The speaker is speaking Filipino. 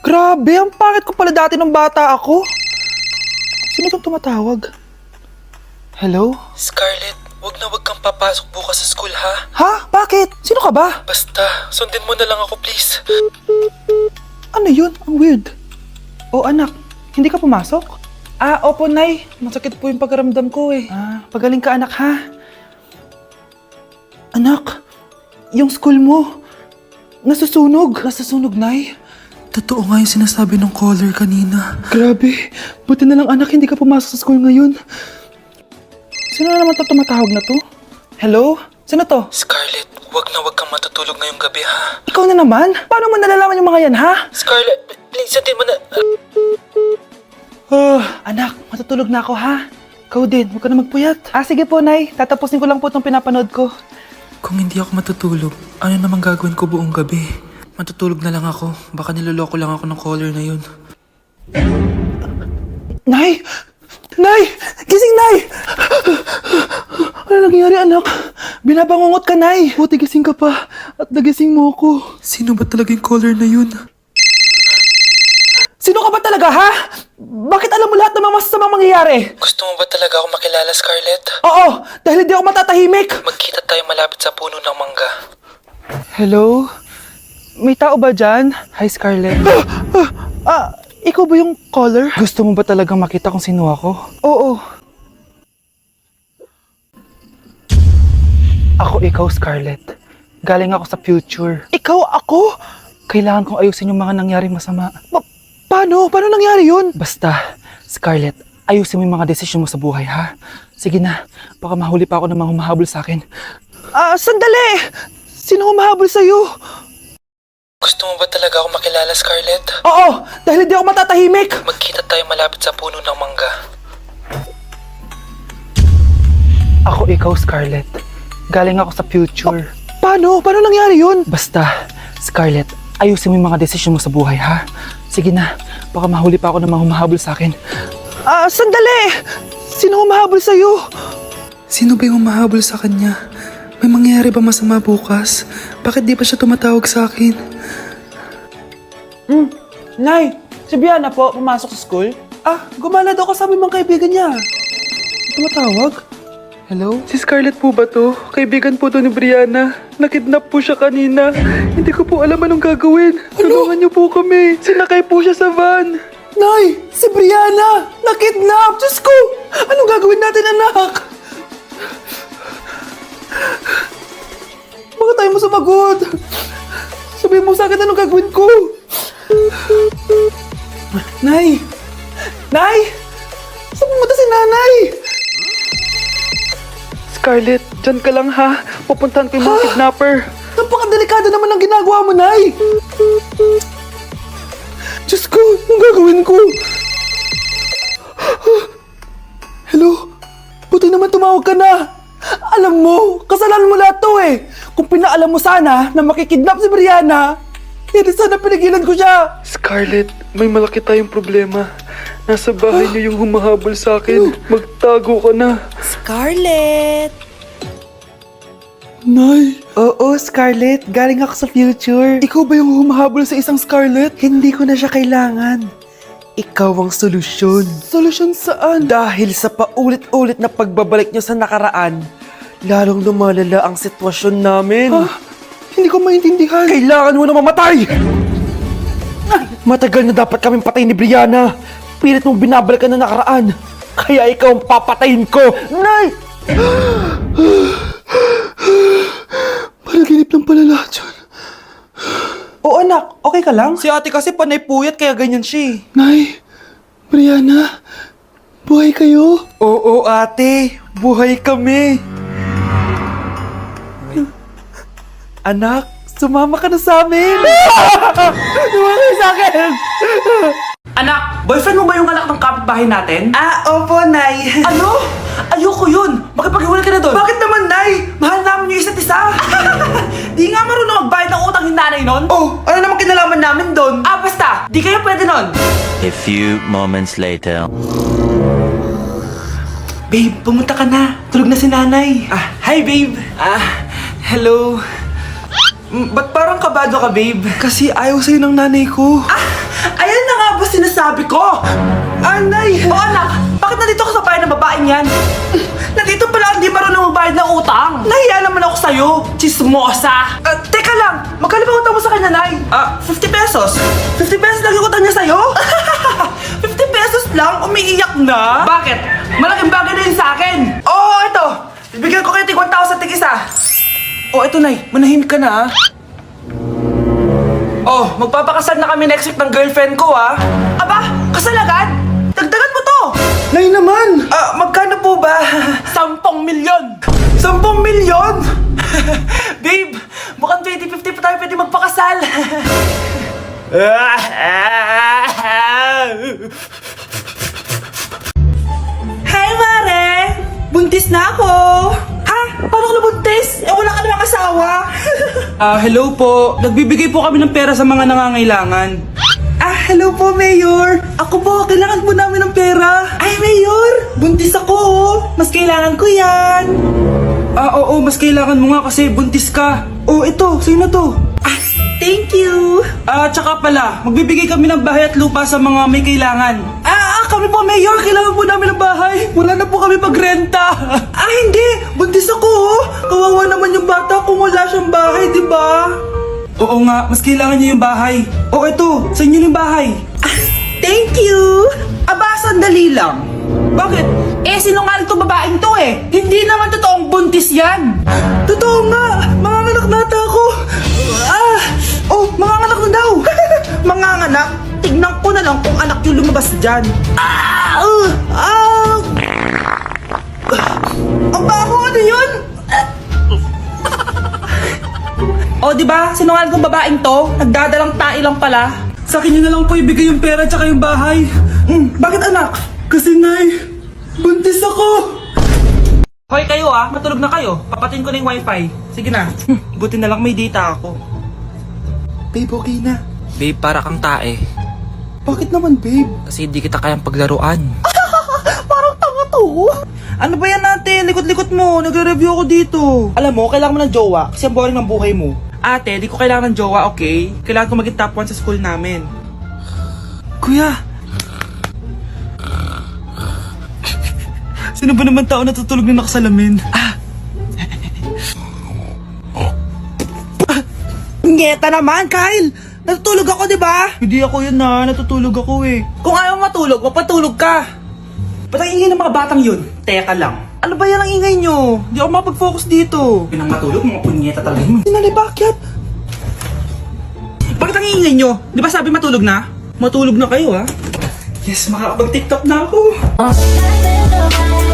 Grabe, ang pangit ko pala dati nung bata ako. Sino itong tumatawag? Hello? Scarlett, wag kang papasok bukas sa school ha? Ha? Bakit? Sino ka ba? Basta, sundin mo na lang ako please. Ano yun? Ang weird. Oh anak, hindi ka pumasok? Opo Nay. Masakit po yung pagkaramdam ko eh. Pagaling ka anak ha? Anak, yung school mo, nasusunog. Nasusunog, Nay? Totoo nga yung sinasabi ng caller kanina. Grabe, buti na lang anak hindi ka pumasok sa school ngayon. Sino na naman tumatawag na to? Hello? Sino to? Scarlett, wag kang matutulog ngayong gabi ha? Ikaw na naman? Paano mo nalalaman yung mga yan ha? Scarlett, please sundin mo na... Anak, matutulog na ako ha? Ikaw din, huwag ka na magpuyat. Sige po Nay, tatapusin ko lang po itong pinapanood ko. Kung hindi ako matutulog, ano namang gagawin ko buong gabi? Matutulog na lang ako. Baka niloloko lang ako ng caller na yun. Nay! Nay! Gising, Nay! Ano nangyari, anak? Binabangungot ka, Nay! Buti gising ka pa at nagising mo ako. Sino ba talaga yung caller na yun? Sino ka ba talaga, ha? Bakit alam mo lahat ng mga masasamang mangyayari? Gusto mo ba talaga ako makilala, Scarlett? Oo, dahil hindi ako matatahimik. Magkita tayo malapit sa puno ng mangga. Hello? May tao ba dyan? Hi, Scarlett. Ikaw ba yung caller? Gusto mo ba talagang makita kung sino ako? Oo. Ako ikaw, Scarlett. Galing ako sa future. Ikaw ako? Kailangan kong ayusin yung mga nangyaring masama. Paano? Paano nangyari yun? Basta, Scarlett, ayusin mo yung mga desisyon mo sa buhay, ha? Sige na, baka mahuli pa ako ng mga humahabol sa akin. Sandali! Sino humahabol sa'yo? Gusto mo ba talaga ako makilala, Scarlett? Oo, dahil hindi ako matatahimik. Magkita tayo malapit sa puno ng mangga. Ako ikaw, Scarlett. Galing ako sa future. Paano? Paano nangyari yun? Basta, Scarlett, ayusin mo yung mga desisyon mo sa buhay, ha? Sige na, baka mahuli pa ako ng mga humahabol sa akin. Sandali! Sino humahabol sa'yo? Sino ba yung humahabol sa kanya? May mangyayari ba masama bukas? Bakit di pa siya tumatawag sa akin? Nay, si Biana po, pumasok sa school? Gumala daw kasama yung mga kaibigan niya. Tumatawag? Hello? Si Scarlett po ba to? Kaibigan po to ni Brianna. Nakidnap po siya kanina. Hindi ko po alam anong gagawin. Tulungan niyo po kami. Sinakay po siya sa van. Nay, si Brianna! Nakidnap! Diyos ko! Anong gagawin natin, anak? Bakit tayo mo sumagot? Sabihin mo sa akin anong gagawin ko? Nay! Nay! Saan pumunta si nanay? Scarlett, dyan ka lang ha. Pupuntahan ko yung mga kidnapper. Napakadelikado naman ang ginagawa mo, Nay! Diyos ko, anong gagawin ko? Hello? Buti naman tumawag ka na. Alam mo, kasalanan mo lahat to eh. Kung pinaalam mo sana na makikidnap si Brianna, hindi sana pinigilan ko siya. Scarlett, may malaki tayong problema. Nasa bahay niyo yung humahabol sa akin. Magtago ka na. Scarlett! Nay! Oo, Scarlett. Galing ako sa future. Ikaw ba yung humahabol sa isang Scarlett? Hindi ko na siya kailangan. Ikaw ang solusyon. Solusyon saan? Dahil sa paulit-ulit na pagbabalik niyo sa nakaraan, lalong lumalala ang sitwasyon namin. Hindi ko maintindihan. Kailangan mo na mamatay! Matagal na dapat kaming patayin ni Brianna. Pilit mong binabalikan na nakaraan. Kaya ikaw ang papatayin ko. Nay! Panaginip lang pala lahat yun. Oo anak, okay ka lang? Si ate kasi panay puyat kaya ganyan siya eh. Nay, Brianna, buhay kayo? Oo ate, buhay kami. Anak, sumama ka na sa amin. Sumama ka sa akin. Anak, boyfriend mo ba yung anak ng kapitbahay natin? Opo, Nay. Ano? Ayoko yun. Makipag-iwalay ka na doon. Bakit naman, Nay? Mahal namin yung isa't isa. Di nga marunong magbayad ng utang yung nanay nun. Oh, ano naman kinalaman namin doon? Basta. Di kayo pwede nun. A few moments later. Babe, pumunta ka na. Tulog na si nanay. Hi, babe. Hello. Ba't parang kabado ka, babe? Kasi ayaw sa'yo ng nanay ko. yan. Nandito pala hindi marunong magbayad ng utang. Nahiya naman ako sa'yo, chismosa. Teka lang, magkano ba utang mo sa kanya, Nay? 50 pesos. 50 pesos lang yung utang niya sa'yo? 50 pesos lang? Umiiyak na? Bakit? Malaking bagay na yun sa akin. Oo, ito. Bibigyan ko kayo tig 1,000 tig isa. Oh, ito, Nay. Manahimik ka na, Oh, magpapakasal na kami next week ng girlfriend ko, Aba, kasal agad? Dagdagan mo to! Nay naman! Magkano po ba? 10 milyon! 10 milyon? Babe, mukhang 2050 pa tayo pwede magpakasal. Hi, Mare! Buntis na ako! Ha? Paano ka nabuntis? Wala ka namang asawa. Hello po. Nagbibigay po kami ng pera sa mga nangangailangan. Hello po, Mayor. Ako po, kailangan po namin ng pera. Ay, Mayor, buntis ako, Mas kailangan ko yan. Oo, mas kailangan mo nga kasi buntis ka. Ito, sa'yo na to. Thank you. Tsaka pala, magbibigay kami ng bahay at lupa sa mga may kailangan. Kami po, Mayor, kailangan po namin ng bahay. Wala na po kami pagrenta. Hindi, buntis ako, Kawawa naman yung bata kung wala siyang bahay, di ba? Oo nga, mas kailangan niya yung bahay. Ito, sa inyo yung bahay. Thank you. Sandali lang. Bakit? Sinungaling tong babaeng to Hindi naman totoong buntis yan. Totoo nga, manganganak na ata ako. Manganganak na daw. Manganganak? Tignan ko na lang kung anak yung lumabas dyan. Ang baho, ano yun? Di ba? Sinungaling tong babaeng to. Nagdadalang tae lang pala. Sa akin nyo na lang po ibigay yung pera tsaka yung bahay. Bakit anak? Kasi Nay, buntis ako. Hoy kayo matulog na kayo. Papatin ko na yung wifi. Sige na. Buti na lang may data ako. Babe, okay na. Babe, para kang tae. Bakit naman, babe? Kasi hindi kita kayang paglaruan. Parang tanga to. Ano ba yan natin? Likot-likot mo. Nagre-review ako dito. Alam mo, kailangan mo ng jowa kasi ang boring ng buhay mo. Ate, di ko kailangan ng jowa, okay? Kailangan ko maging top 1 sa school namin. Kuya! Sino ba naman tao natutulog na nakasalamin? Ngeta naman, Kyle! Natutulog ako, di ba? Hindi ako yun natutulog ako eh. Kung ayaw matulog, mapatulog ka. Ba't ang ingay ng mga batang yun? Teka lang. Ano ba yan ang ingay nyo? Hindi ako mapag-focus dito. Pinang matulog, mga punyeta talaga yun. Sinali, bakit? Bakit ang ingay nyo? Di ba sabi matulog na? Matulog na kayo Yes, makakapag-tiktok na ako. I'll